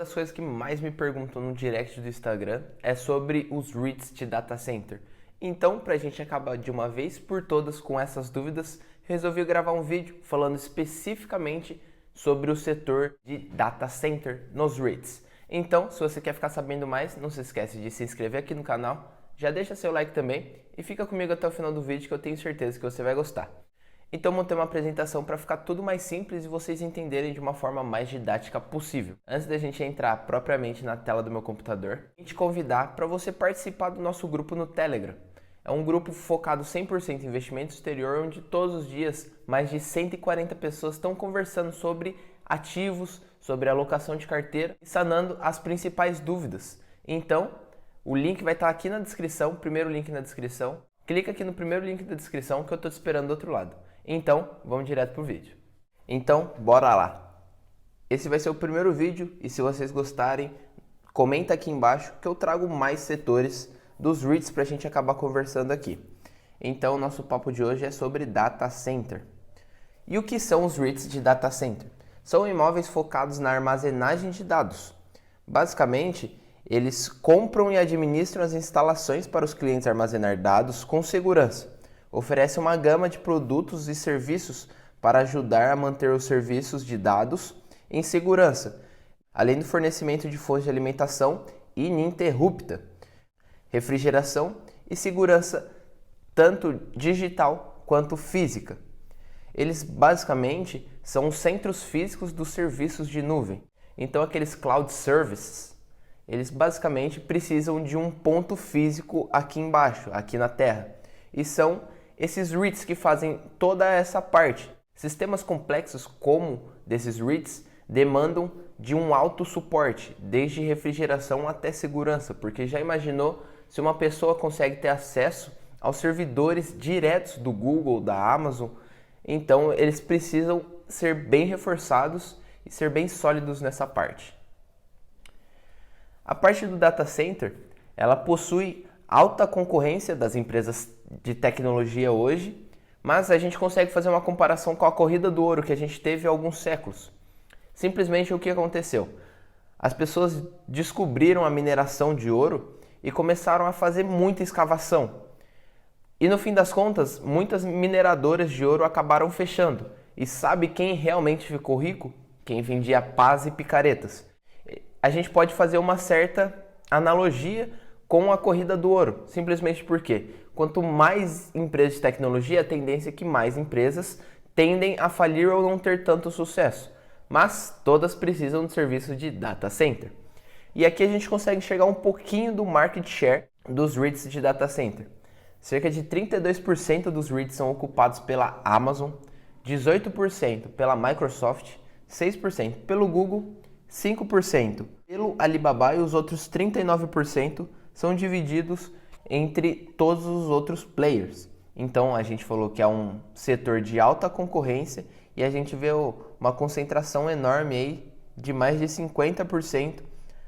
Uma das coisas que mais me perguntam no direct do Instagram é sobre os REITs de data center. Então, para a gente acabar de uma vez por todas com essas dúvidas, resolvi gravar um vídeo falando especificamente sobre o setor de data center nos REITs. Então, se você quer ficar sabendo mais, não se esquece de se inscrever aqui no canal, já deixa seu like também e fica comigo até o final do vídeo que eu tenho certeza que você vai gostar. Então montei uma apresentação para ficar tudo mais simples e vocês entenderem de uma forma mais didática possível. Antes da gente entrar propriamente na tela do meu computador, a gente convidar para você participar do nosso grupo no Telegram. É um grupo focado 100% em investimento exterior, onde todos os dias mais de 140 pessoas estão conversando sobre ativos, sobre alocação de carteira e sanando as principais dúvidas. Então, o link vai estar aqui na descrição, primeiro link na descrição. Clica aqui no primeiro link da descrição que eu estou te esperando do outro lado. Então, vamos direto pro vídeo. Então, bora lá! Esse vai ser o primeiro vídeo e se vocês gostarem, comenta aqui embaixo que eu trago mais setores dos REITs para a gente acabar conversando aqui. Então, nosso papo de hoje é sobre data center. E o que são os REITs de data center? São imóveis focados na armazenagem de dados. Basicamente, eles compram e administram as instalações para os clientes armazenar dados com segurança. Oferece uma gama de produtos e serviços para ajudar a manter os serviços de dados em segurança, além do fornecimento de fontes de alimentação ininterrupta, refrigeração e segurança tanto digital quanto física. Eles basicamente são os centros físicos dos serviços de nuvem. Então aqueles cloud services, eles basicamente precisam de um ponto físico aqui embaixo, aqui na Terra. E são esses REITs que fazem toda essa parte. Sistemas complexos como desses REITs demandam de um alto suporte, desde refrigeração até segurança, porque já imaginou se uma pessoa consegue ter acesso aos servidores diretos do Google, da Amazon? Então eles precisam ser bem reforçados e ser bem sólidos nessa parte. A parte do data center, ela possui alta concorrência das empresas de tecnologia hoje, mas a gente consegue fazer uma comparação com a corrida do ouro que a gente teve há alguns séculos. Simplesmente o que aconteceu? As pessoas descobriram a mineração de ouro e começaram a fazer muita escavação. E no fim das contas, muitas mineradoras de ouro acabaram fechando. E sabe quem realmente ficou rico? Quem vendia pás e picaretas. A gente pode fazer uma certa analogia com a corrida do ouro, simplesmente porque quanto mais empresas de tecnologia, a tendência é que mais empresas tendem a falir ou não ter tanto sucesso, mas todas precisam de serviço de data center. E aqui a gente consegue enxergar um pouquinho do market share dos REITs de data center. Cerca de 32% dos REITs são ocupados pela Amazon, 18% pela Microsoft, 6% pelo Google, 5% pelo Alibaba e os outros 39% são divididos entre todos os outros players. Então a gente falou que é um setor de alta concorrência e a gente vê uma concentração enorme aí de mais de 50%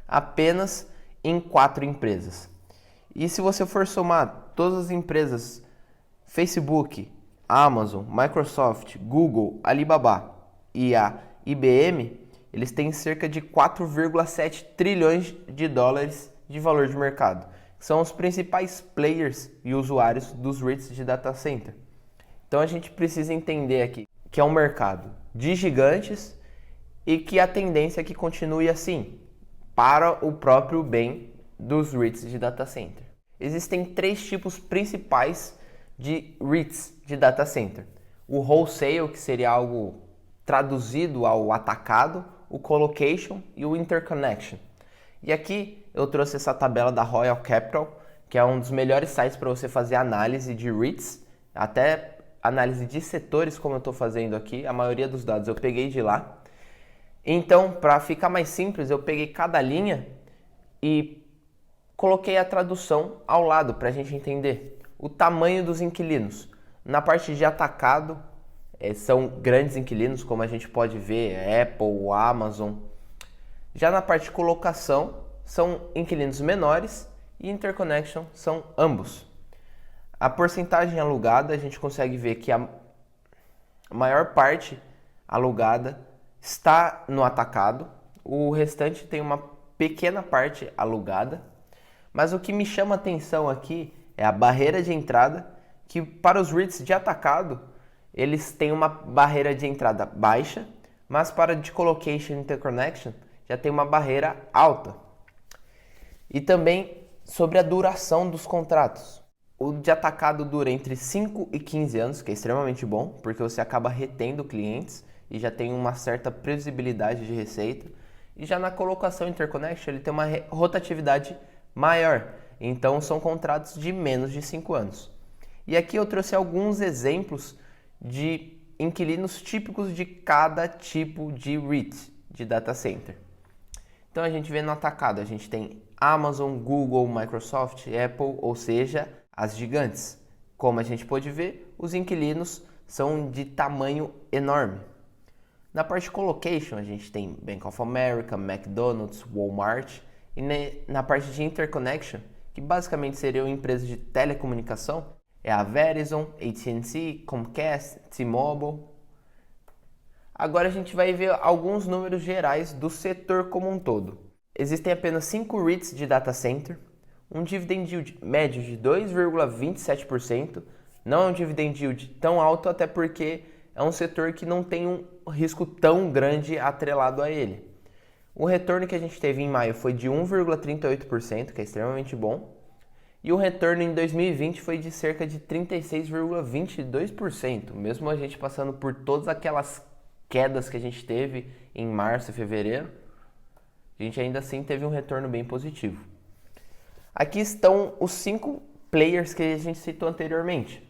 apenas em 4 empresas. E se você for somar todas as empresas, Facebook, Amazon, Microsoft, Google, Alibaba e a IBM, eles têm cerca de 4,7 trilhões de dólares de valor de mercado. São os principais players e usuários dos REITs de data center. Então a gente precisa entender aqui que é um mercado de gigantes e que a tendência é que continue assim, para o próprio bem dos REITs de data center. Existem 3 tipos principais de REITs de data center. O wholesale, que seria algo traduzido ao atacado, o colocation e o interconnection. E aqui eu trouxe essa tabela da Royal Capital, que é um dos melhores sites para você fazer análise de REITs, até análise de setores como eu estou fazendo aqui, a maioria dos dados eu peguei de lá. Então, para ficar mais simples, eu peguei cada linha e coloquei a tradução ao lado para a gente entender o tamanho dos inquilinos. Na parte de atacado, são grandes inquilinos, como a gente pode ver, Apple, Amazon. Já na parte de colocação, são inquilinos menores e interconnection são ambos. A porcentagem alugada, a gente consegue ver que a maior parte alugada está no atacado, o restante tem uma pequena parte alugada, mas o que me chama atenção aqui é a barreira de entrada, que para os REITs de atacado, eles têm uma barreira de entrada baixa, mas para de colocation interconnection já tem uma barreira alta. E também sobre a duração dos contratos. O de atacado dura entre 5 e 15 anos, que é extremamente bom, porque você acaba retendo clientes e já tem uma certa previsibilidade de receita. E já na colocação interconnection ele tem uma rotatividade maior, então são contratos de menos de 5 anos. E aqui eu trouxe alguns exemplos de inquilinos típicos de cada tipo de REIT, de data center. Então a gente vê no atacado, a gente tem Amazon, Google, Microsoft, Apple, ou seja, as gigantes. Como a gente pode ver, os inquilinos são de tamanho enorme. Na parte de colocation, a gente tem Bank of America, McDonald's, Walmart. E na parte de interconnection, que basicamente seriam empresas de telecomunicação, é a Verizon, AT&T, Comcast, T-Mobile. Agora a gente vai ver alguns números gerais do setor como um todo. Existem apenas 5 REITs de data center, um dividend yield médio de 2,27%. Não é um dividend yield tão alto, até porque é um setor que não tem um risco tão grande atrelado a ele. O retorno que a gente teve em maio foi de 1,38%, que é extremamente bom. E o retorno em 2020 foi de cerca de 36,22%, mesmo a gente passando por todas aquelas quedas que a gente teve em março e fevereiro, a gente ainda assim teve um retorno bem positivo. Aqui estão os 5 players que a gente citou anteriormente.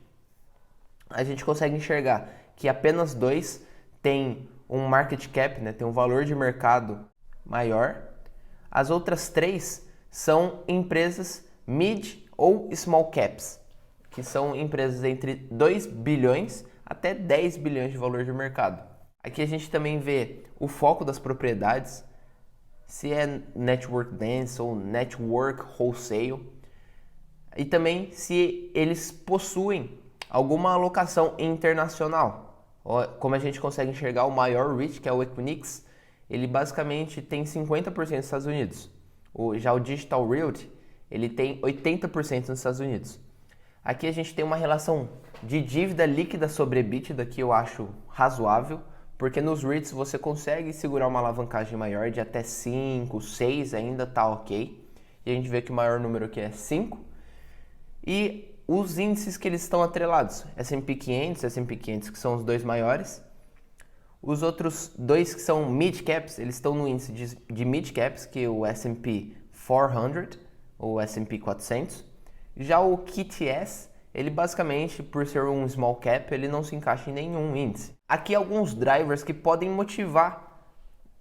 A gente consegue enxergar que apenas 2 têm um market cap, né, tem um valor de mercado maior. As outras 3 são empresas mid ou small caps, que são empresas entre 2 bilhões até 10 bilhões de valor de mercado. Aqui a gente também vê o foco das propriedades, se é network dense ou network wholesale, e também se eles possuem alguma alocação internacional. Como a gente consegue enxergar, o maior REIT, que é o Equinix, ele basicamente tem 50% nos Estados Unidos. Já o Digital Realty, ele tem 80% nos Estados Unidos. Aqui a gente tem uma relação de dívida líquida sobre EBITDA que eu acho razoável, porque nos REITs você consegue segurar uma alavancagem maior de até 5, 6, ainda tá ok. E a gente vê que o maior número aqui é 5. E os índices que eles estão atrelados, S&P 500, S&P 500 que são os 2 maiores. Os outros 2 que são mid caps, eles estão no índice de mid caps, que é o S&P 400 ou S&P 400. Já o QTS, ele basicamente, por ser um small cap, ele não se encaixa em nenhum índice. Aqui alguns drivers que podem motivar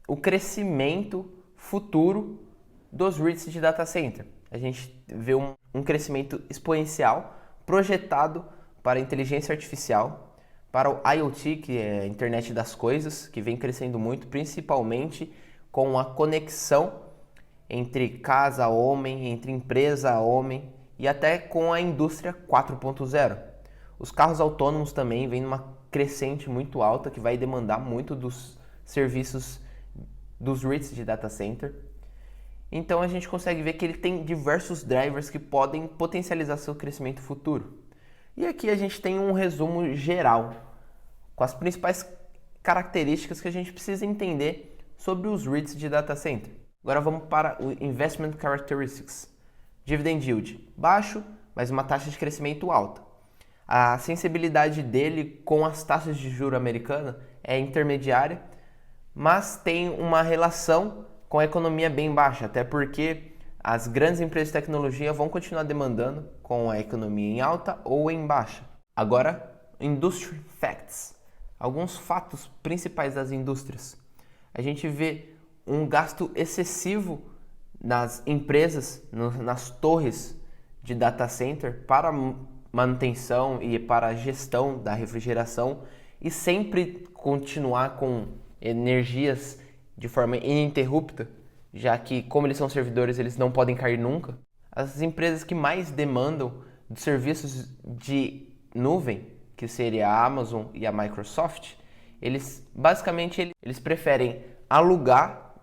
o crescimento futuro dos REITs de data center. A gente vê um crescimento exponencial projetado para a inteligência artificial, para o IoT, que é a internet das coisas, que vem crescendo muito, principalmente com a conexão entre casa a homem, entre empresa a homem e até com a indústria 4.0. Os carros autônomos também vêm numa crescente muito alta que vai demandar muito dos serviços dos REITs de data center. Então a gente consegue ver que ele tem diversos drivers que podem potencializar seu crescimento futuro. E aqui a gente tem um resumo geral com as principais características que a gente precisa entender sobre os REITs de data center. Agora vamos para o Investment Characteristics. Dividend yield baixo, mas uma taxa de crescimento alta. A sensibilidade dele com as taxas de juros americana é intermediária, mas tem uma relação com a economia bem baixa, até porque as grandes empresas de tecnologia vão continuar demandando com a economia em alta ou em baixa. Agora, Industry Facts. Alguns fatos principais das indústrias. A gente vê um gasto excessivo nas empresas, nas torres de data center para manutenção e para a gestão da refrigeração e sempre continuar com energias de forma ininterrupta, já que como eles são servidores, eles não podem cair nunca. As empresas que mais demandam de serviços de nuvem, que seria a Amazon e a Microsoft, eles basicamente eles preferem alugar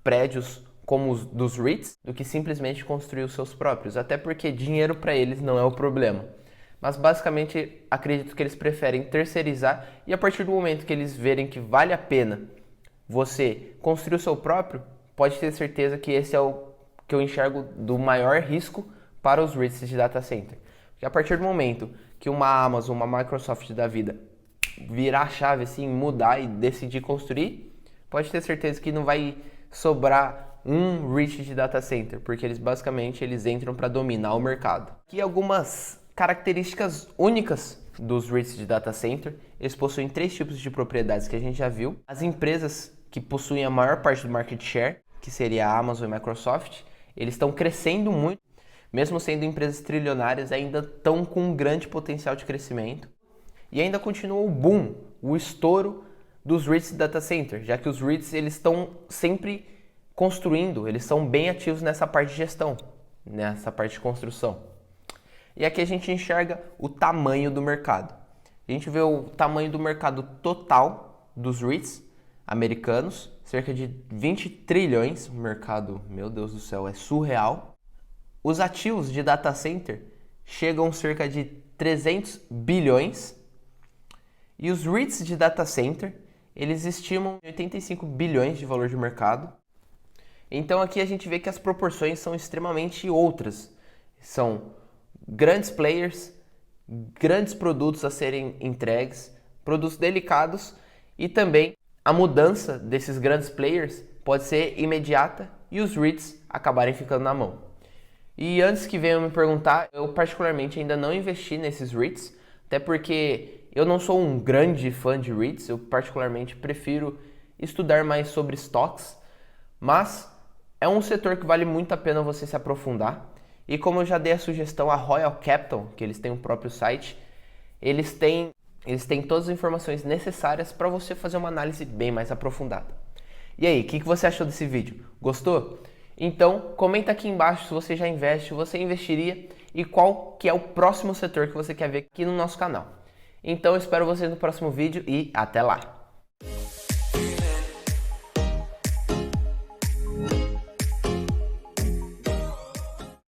prédios como os dos REITs do que simplesmente construir os seus próprios, até porque dinheiro para eles não é o problema. Mas basicamente acredito que eles preferem terceirizar e a partir do momento que eles verem que vale a pena você construir o seu próprio, pode ter certeza que esse é o que eu enxergo do maior risco para os REITs de data center. Porque a partir do momento que uma Amazon, uma Microsoft da vida virar a chave assim, mudar e decidir construir, pode ter certeza que não vai sobrar um REIT de data center, porque eles basicamente entram para dominar o mercado. Aqui algumas características únicas dos REITs de data center. Eles possuem 3 tipos de propriedades que a gente já viu. As empresas que possuem a maior parte do market share, que seria a Amazon e a Microsoft, eles estão crescendo muito, mesmo sendo empresas trilionárias, ainda estão com um grande potencial de crescimento. E ainda continua o boom, o estouro dos REITs de data center, já que os REITs eles estão sempre construindo, eles são bem ativos nessa parte de gestão, nessa parte de construção. E aqui a gente enxerga o tamanho do mercado. A gente vê o tamanho do mercado total dos REITs americanos, cerca de 20 trilhões, o mercado, meu Deus do céu, é surreal. Os ativos de data center chegam cerca de 300 bilhões e os REITs de data center, eles estimam 85 bilhões de valor de mercado. Então aqui a gente vê que as proporções são extremamente outras. São grandes players, grandes produtos a serem entregues, produtos delicados e também a mudança desses grandes players pode ser imediata e os REITs acabarem ficando na mão. E antes que venham me perguntar, eu particularmente ainda não investi nesses REITs, até porque eu não sou um grande fã de REITs, eu particularmente prefiro estudar mais sobre stocks, mas é um setor que vale muito a pena você se aprofundar. E como eu já dei a sugestão à Royal Capital, que eles têm um próprio site, eles têm todas as informações necessárias para você fazer uma análise bem mais aprofundada. E aí, o que você achou desse vídeo? Gostou? Então, comenta aqui embaixo se você já investe, se você investiria e qual que é o próximo setor que você quer ver aqui no nosso canal. Então, eu espero vocês no próximo vídeo e até lá!